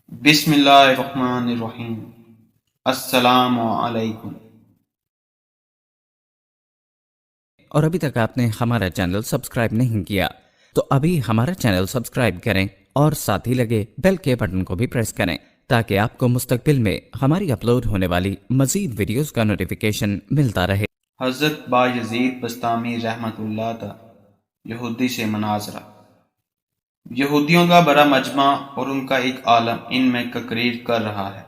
بسم اللہ الرحمن الرحیم۔ السلام علیکم۔ اور ابھی تک آپ نے ہمارا چینل سبسکرائب نہیں کیا تو ابھی ہمارا چینل سبسکرائب کریں اور ساتھ ہی لگے بیل کے بٹن کو بھی پریس کریں تاکہ آپ کو مستقبل میں ہماری اپلوڈ ہونے والی مزید ویڈیوز کا نوٹیفیکیشن ملتا رہے۔ حضرت بایزید بسطامی رحمۃ اللہ تعالی یہودی سے مناظرہ۔ یہودیوں کا بڑا مجمع اور ان کا ایک عالم ان میں تقریر کر رہا ہے۔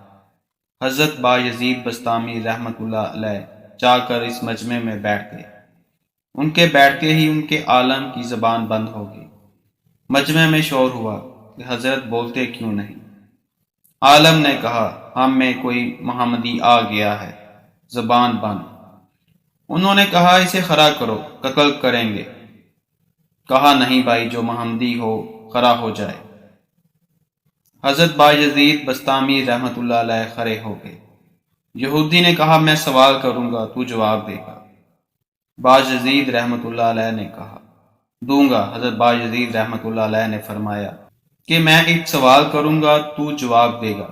حضرت بایزید بسطامی رحمۃ اللہ علیہ جا کر اس مجمع میں بیٹھ گئے۔ ان کے بیٹھتے ہی ان کے عالم کی زبان بند ہو گئی۔ مجمع میں شور ہوا کہ حضرت بولتے کیوں نہیں؟ عالم نے کہا ہم میں کوئی محمدی آ گیا ہے، زبان بند۔ انہوں نے کہا اسے کھڑا کرو، قتل کریں گے۔ کہا نہیں بھائی، جو محمدی ہو کھڑا ہو جائے۔ حضرت بایزید بسطامی رحمۃ اللہ علیہ کھڑے ہو گئے۔ یہودی نے کہا میں سوال کروں گا، تو جواب دے گا۔ بایزید رحمۃ اللہ علیہ نے کہا دوں گا۔ حضرت بایزید رحمۃ اللہ علیہ نے فرمایا کہ میں ایک سوال کروں گا، تو جواب دے گا۔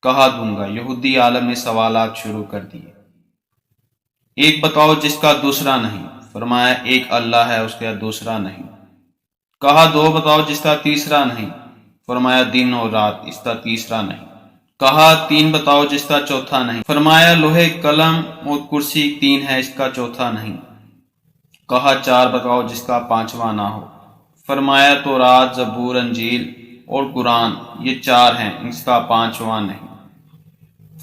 کہا دوں گا۔ یہودی عالم نے سوالات شروع کر دیے۔ ایک بتاؤ جس کا دوسرا نہیں؟ فرمایا ایک اللہ ہے، اس کا دوسرا نہیں۔ کہا دو بتاؤ جس کا تیسرا نہیں؟ فرمایا دن اور رات، اس کا تیسرا نہیں۔ کہا تین بتاؤ جس کا چوتھا نہیں؟ فرمایا لوہے قلم اور کرسی تین ہے، اس کا چوتھا نہیں۔ کہا چار بتاؤ جس کا پانچواں نہ ہو؟ فرمایا تو رات، زبور، انجیل اور قرآن، یہ چار ہیں، اس کا پانچواں نہیں۔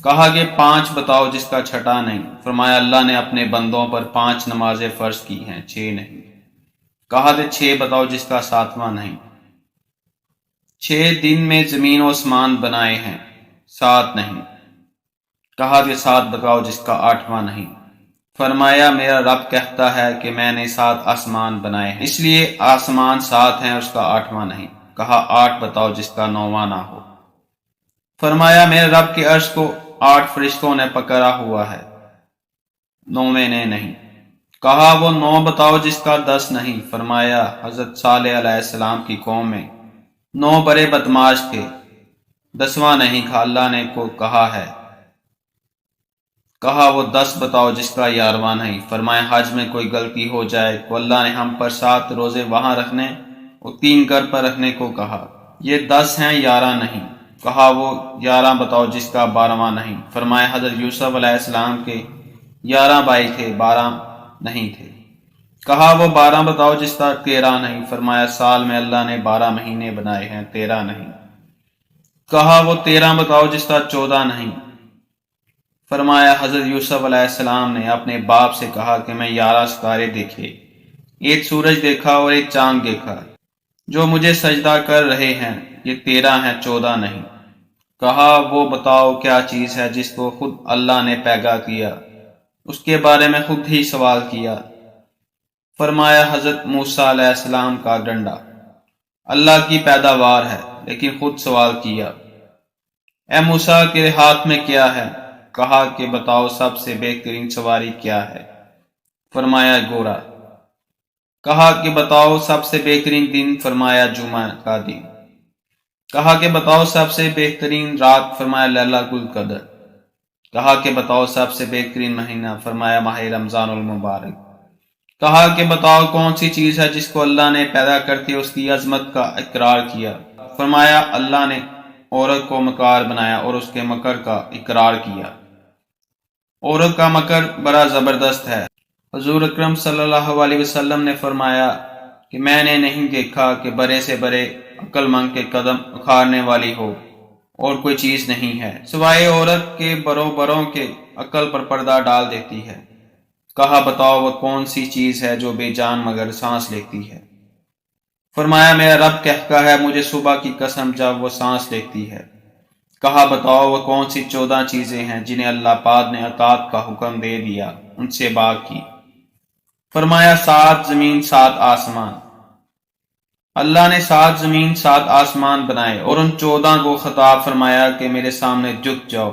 کہا کہ پانچ بتاؤ جس کا چھٹا نہیں؟ فرمایا اللہ نے اپنے بندوں پر 5 نمازیں فرض کی ہیں، 6 نہیں۔ کہا کہ 6 بتاؤ جس کا ساتواں نہیں؟ 6 دن میں زمین و آسمان بنائے ہیں، 7 نہیں۔ کہا کہ 7 بتاؤ جس کا 8واں نہیں؟ فرمایا میرا رب کہتا ہے کہ میں نے 7 آسمان بنائے ہیں، اس لیے آسمان 7 ہیں، اس کا 8واں نہیں۔ کہا 8 بتاؤ جس کا 9واں نہ ہو؟ فرمایا میرے رب کے عرش کو 8 فرشتوں نے پکڑا ہوا ہے، 9ویں نے نہیں۔ کہا وہ 9 بتاؤ جس کا 10 نہیں؟ فرمایا حضرت صالح علیہ السلام کی قوم میں 9 بڑے بدماش تھے، 10واں نہیں تھا، اللہ نے کو کہا ہے۔ کہا وہ 10 بتاؤ جس کا 11واں نہیں؟ فرمایا حج میں کوئی غلطی ہو جائے تو اللہ نے ہم پر 7 روزے وہاں رکھنے اور 3 گھر پر رکھنے کو کہا، یہ 10 ہیں، 11 نہیں۔ کہا وہ 11 بتاؤ جس کا 12واں نہیں؟ فرمایا حضرت یوسف علیہ السلام کے 11 بھائی تھے، 12 نہیں تھے۔ کہا وہ 12 بتاؤ جس کا 13 نہیں؟ فرمایا سال میں اللہ نے 12 مہینے بنائے ہیں، 13 نہیں۔ کہا وہ 13 بتاؤ جس کا 14 نہیں؟ فرمایا حضرت یوسف علیہ السلام نے اپنے باپ سے کہا کہ میں 11 ستارے دیکھے، ایک سورج دیکھا اور ایک چاند دیکھا، جو مجھے سجدہ کر رہے ہیں، یہ 13 ہیں، 14 نہیں۔ کہا وہ بتاؤ کیا چیز ہے جس کو خود اللہ نے پیدا کیا، اس کے بارے میں خود ہی سوال کیا؟ فرمایا حضرت موسیٰ علیہ السلام کا ڈنڈا، اللہ کی پیداوار ہے لیکن خود سوال کیا اے موسیٰ کے ہاتھ میں کیا ہے؟ کہا کہ بتاؤ سب سے بہترین سواری کیا ہے؟ فرمایا گھوڑا۔ کہا کہ بتاؤ سب سے بہترین دن؟ فرمایا جمعہ کا دن۔ کہا کہ بتاؤ سب سے بہترین رات؟ فرمایا لیلۃ القدر۔ کہا کہ بتاؤ سب سے بہترین مہینہ؟ فرمایا ماہ رمضان المبارک۔ کہا کہ بتاؤ کون سی چیز ہے جس کو اللہ نے پیدا کرتے اس کی عظمت کا اقرار کیا؟ فرمایا اللہ نے عورت کو مکار بنایا اور اس کے مکر کا اقرار کیا۔ عورت کا مکر بڑا زبردست ہے۔ حضور اکرم صلی اللہ علیہ وسلم نے فرمایا کہ میں نے نہیں دیکھا کہ بڑے سے بڑے عقل مند کے قدم اکھاڑنے والی ہو اور کوئی چیز نہیں ہے سوائے عورت کے بڑوں کے عقل پر پردہ ڈال دیتی ہے۔ کہا بتاؤ وہ کون سی چیز ہے جو بے جان مگر سانس لیتی ہے؟ فرمایا میرا رب کہتا ہے مجھے صبح کی قسم جب وہ سانس لیتی ہے۔ کہا بتاؤ وہ کون سی 14 چیزیں ہیں جنہیں اللہ پاک نے اطاعت کا حکم دے دیا، ان سے باغ کی؟ فرمایا 7 زمین 7 آسمان۔ اللہ نے 7 زمین 7 آسمان بنائے اور ان 14 کو خطاب فرمایا کہ میرے سامنے جھک جاؤ،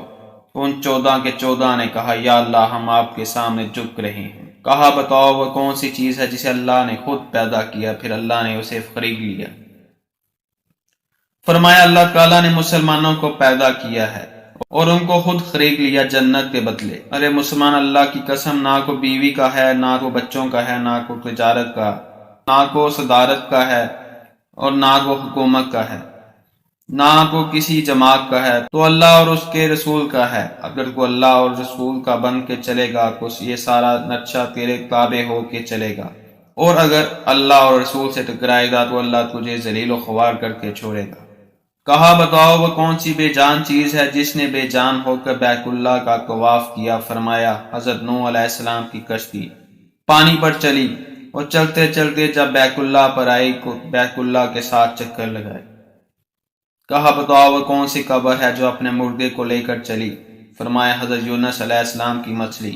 تو ان 14 کے 14 نے کہا یا اللہ ہم آپ کے سامنے جھک رہے ہیں۔ کہا بتاؤ وہ کون سی چیز ہے جسے اللہ نے خود پیدا کیا پھر اللہ نے اسے خرید لیا؟ فرمایا اللہ تعالیٰ نے مسلمانوں کو پیدا کیا ہے اور ان کو خود خرید لیا جنت کے بدلے۔ ارے مسلمان، اللہ کی قسم، نہ کو بیوی کا ہے، نہ کو بچوں کا ہے، نہ کو تجارت کا، نہ کو صدارت کا ہے اور نہ کو حکومت کا ہے، نہ کو کسی جماعت کا ہے، تو اللہ اور اس کے رسول کا ہے۔ اگر کو اللہ اور رسول کا بن کے چلے گا تو یہ سارا نقشہ تیرے تابع ہو کے چلے گا، اور اگر اللہ اور رسول سے ٹکرائے گا تو اللہ تجھے ذلیل و خوار کر کے چھوڑے گا۔ کہا بتاؤ وہ کون سی بے جان چیز ہے جس نے بے جان ہو کر بیت اللہ کا طواف کیا؟ فرمایا حضرت نوح علیہ السلام کی کشتی پانی پر چلی اور چلتے چلتے جب بیت اللہ پر آئی تو بیت اللہ کے ساتھ چکر لگائے۔ کہا بتاؤ وہ کون سی قبر ہے جو اپنے مردے کو لے کر چلی؟ فرمایا حضرت یونس علیہ السلام کی مچھلی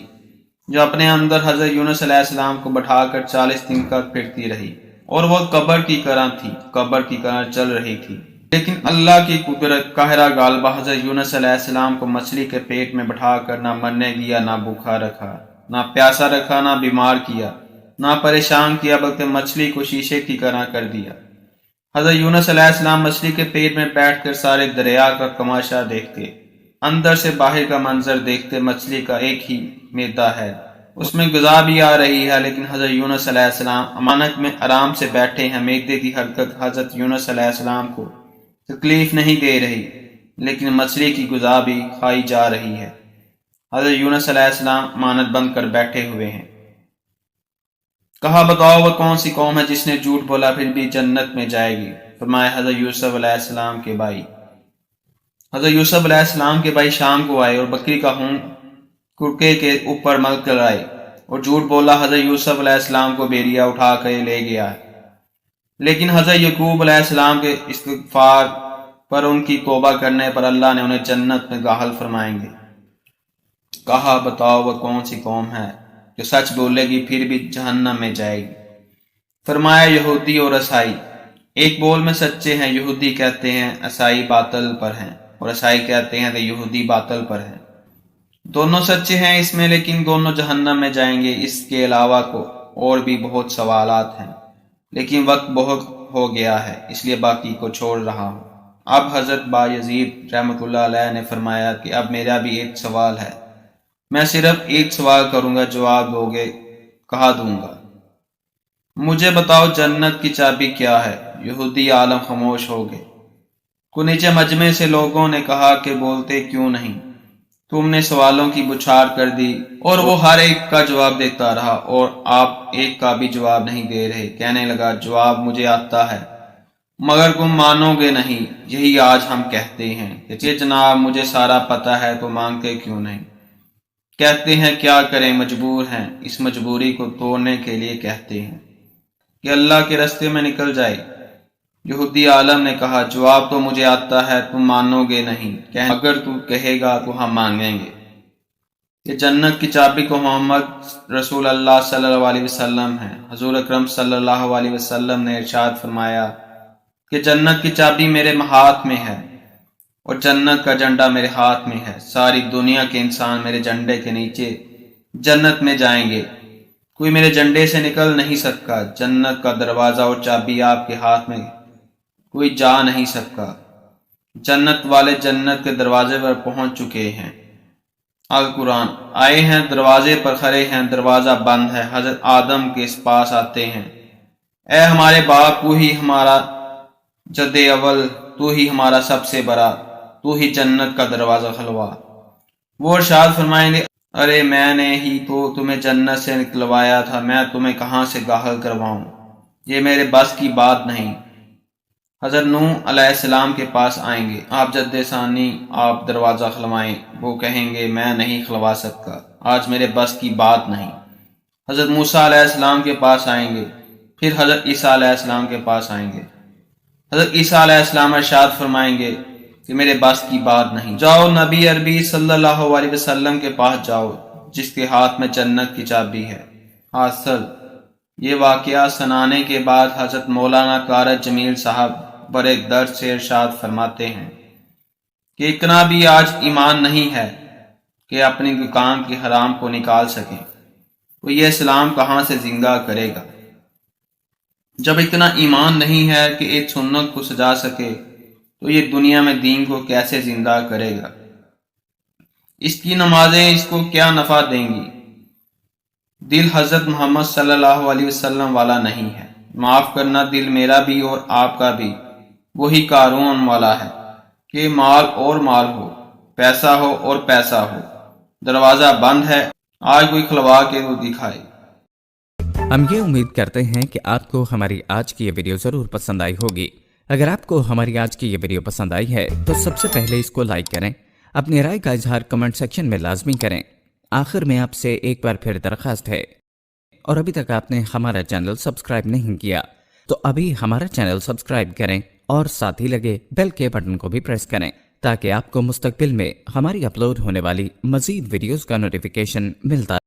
جو اپنے اندر حضرت یونس علیہ السلام کو بٹھا کر 40 دن تک پھرتی رہی، اور وہ قبر کی طرح تھی، قبر کی طرح چل رہی تھی، لیکن اللہ کی قدرت قاہرہ غالبہ حضرت یونس علیہ السلام کو مچھلی کے پیٹ میں بٹھا کر نہ مرنے دیا، نہ بھوکا رکھا، نہ پیاسا رکھا، نہ بیمار کیا، نہ پریشان کیا، بلکہ مچھلی کو شیشے کی طرح کر دیا۔ حضرت یونس علیہ السلام مچھلی کے پیٹ میں بیٹھ کر سارے دریا کا تماشا دیکھتے، اندر سے باہر کا منظر دیکھتے۔ مچھلی کا ایک ہی معدہ ہے، اس میں غذا بھی آ رہی ہے، لیکن حضرت یونس علیہ السلام امانت میں آرام سے بیٹھے ہیں۔ معدے کی حرکت حضرت یونس علیہ السلام کو تکلیف نہیں دے رہی، لیکن مچھلی کی غذا بھی کھائی جا رہی ہے۔ حضرت یونس علیہ السلام امانت بند کر بیٹھے ہوئے ہیں۔ کہا بتاؤ وہ کون سی قوم ہے جس نے جھوٹ بولا پھر بھی جنت میں جائے گی؟ فرمایا حضرت یوسف علیہ السلام کے بھائی۔ حضرت یوسف علیہ السلام کے بھائی شام کو آئے اور بکری کا خون کرکے کے اوپر مل کر آئے اور جھوٹ بولا حضرت یوسف علیہ السلام کو بیریا اٹھا کر لے گیا ہے، لیکن حضرت یعقوب علیہ السلام کے استغفار پر، ان کی توبہ کرنے پر اللہ نے انہیں جنت میں داخل فرمائیں گے۔ کہا بتاؤ وہ کون سی قوم ہے جو سچ بولے گی پھر بھی جہنم میں جائے گی؟ فرمایا یہودی اور عیسائی ایک بول میں سچے ہیں۔ یہودی کہتے ہیں عیسائی باطل پر ہیں، اور عیسائی کہتے ہیں کہ یہودی باطل پر ہیں۔ دونوں سچے ہیں اس میں، لیکن دونوں جہنم میں جائیں گے۔ اس کے علاوہ کو اور بھی بہت سوالات ہیں، لیکن وقت بہت ہو گیا ہے، اس لیے باقی کو چھوڑ رہا ہوں۔ اب حضرت بایزید رحمۃ اللہ علیہ نے فرمایا کہ اب میرا بھی ایک سوال ہے، میں صرف ایک سوال کروں گا، جواب دو گے؟ کہا دوں گا۔ مجھے بتاؤ جنت کی چابی کیا ہے؟ یہودی عالم خاموش ہو گئے۔ کو نیچے مجمع سے لوگوں نے کہا کہ بولتے کیوں نہیں؟ تم نے سوالوں کی بچھاڑ کر دی اور وہ ہر ایک کا جواب دیتا رہا، اور آپ ایک کا بھی جواب نہیں دے رہے۔ کہنے لگا جواب مجھے آتا ہے مگر تم مانو گے نہیں، یہی آج ہم کہتے ہیں کہ جناب مجھے سارا پتہ ہے تو مانگتے کیوں نہیں؟ کہتے ہیں کیا کریں، مجبور ہیں، اس مجبوری کو توڑنے کے لیے کہتے ہیں کہ اللہ کے راستے میں نکل جائے۔ یہودی عالم نے کہا جواب تو مجھے آتا ہے، تم مانو گے نہیں، اگر تو کہے گا تو ہم مانگیں گے۔ کہ جنت کی چابی کو محمد رسول اللہ صلی اللہ علیہ وسلم ہے۔ حضور اکرم صلی اللہ علیہ وسلم نے ارشاد فرمایا کہ جنت کی چابی میرے ہاتھ میں ہے اور جنت کا جھنڈا میرے ہاتھ میں ہے۔ ساری دنیا کے انسان میرے جھنڈے کے نیچے جنت میں جائیں گے، کوئی میرے جھنڈے سے نکل نہیں سکتا۔ جنت کا دروازہ اور چابی آپ کے ہاتھ میں، کوئی جا نہیں سکتا۔ جنت والے جنت کے دروازے پر پہنچ چکے ہیں۔ القرآن آئے ہیں، دروازے پر کھڑے ہیں، دروازہ بند ہے، حضرت آدم کے پاس آتے ہیں، اے ہمارے باپ، تو ہی ہمارا جد اول، تو ہی ہمارا سب سے بڑا، تو ہی جنت کا دروازہ کھلوا۔ وہ ارشاد فرمائیں گے ارے میں نے ہی تو تمہیں جنت سے نکلوایا تھا، میں تمہیں کہاں سے داخل کرواؤں، یہ میرے بس کی بات نہیں۔ حضرت نوح علیہ السلام کے پاس آئیں گے، آپ جد ثانی، آپ دروازہ کھلوائیں، وہ کہیں گے میں نہیں کھلوا سکتا، آج میرے بس کی بات نہیں۔ حضرت موسیٰ علیہ السلام کے پاس آئیں گے، پھر حضرت عیسیٰ علیہ السلام کے پاس آئیں گے۔ حضرت عیسیٰ علیہ السلام ارشاد فرمائیں گے کہ میرے بس کی بات نہیں، جاؤ نبی عربی صلی اللہ علیہ وسلم کے پاس جاؤ، جس کے ہاتھ میں جنت کی چابی ہے۔ حاصل یہ واقعہ سنانے کے بعد حضرت مولانا قارت جمیل صاحب بڑے درد سے ارشاد فرماتے ہیں کہ اتنا بھی آج ایمان نہیں ہے کہ اپنی دکان کی حرام کو نکال سکیں، وہ یہ اسلام کہاں سے زندہ کرے گا؟ جب اتنا ایمان نہیں ہے کہ ایک سنت کو سجا سکے تو یہ دنیا میں دین کو کیسے زندہ کرے گا؟ اس کی نمازیں اس کو کیا نفع دیں گی؟ دل حضرت محمد صلی اللہ علیہ وسلم والا نہیں ہے۔ معاف کرنا، دل میرا بھی اور آپ کا بھی وہی قارون والا ہے کہ مال اور مال ہو، پیسہ ہو اور پیسہ ہو، دروازہ بند ہے، آج کوئی کھلوا کے تو دکھائے۔ ہم یہ امید کرتے ہیں کہ آپ کو ہماری آج کی یہ ویڈیو ضرور پسند آئی ہوگی۔ اگر آپ کو ہماری آج کی یہ ویڈیو پسند آئی ہے تو سب سے پہلے اس کو لائک کریں، اپنی رائے کا اظہار کمنٹ سیکشن میں لازمی کریں۔ آخر میں آپ سے ایک بار پھر درخواست ہے، اور ابھی تک آپ نے ہمارا چینل سبسکرائب نہیں کیا تو ابھی ہمارا چینل سبسکرائب کریں اور ساتھ ہی لگے بیل کے بٹن کو بھی پریس کریں تاکہ آپ کو مستقبل میں ہماری اپلوڈ ہونے والی مزید ویڈیوز کا نوٹیفیکیشن ملتا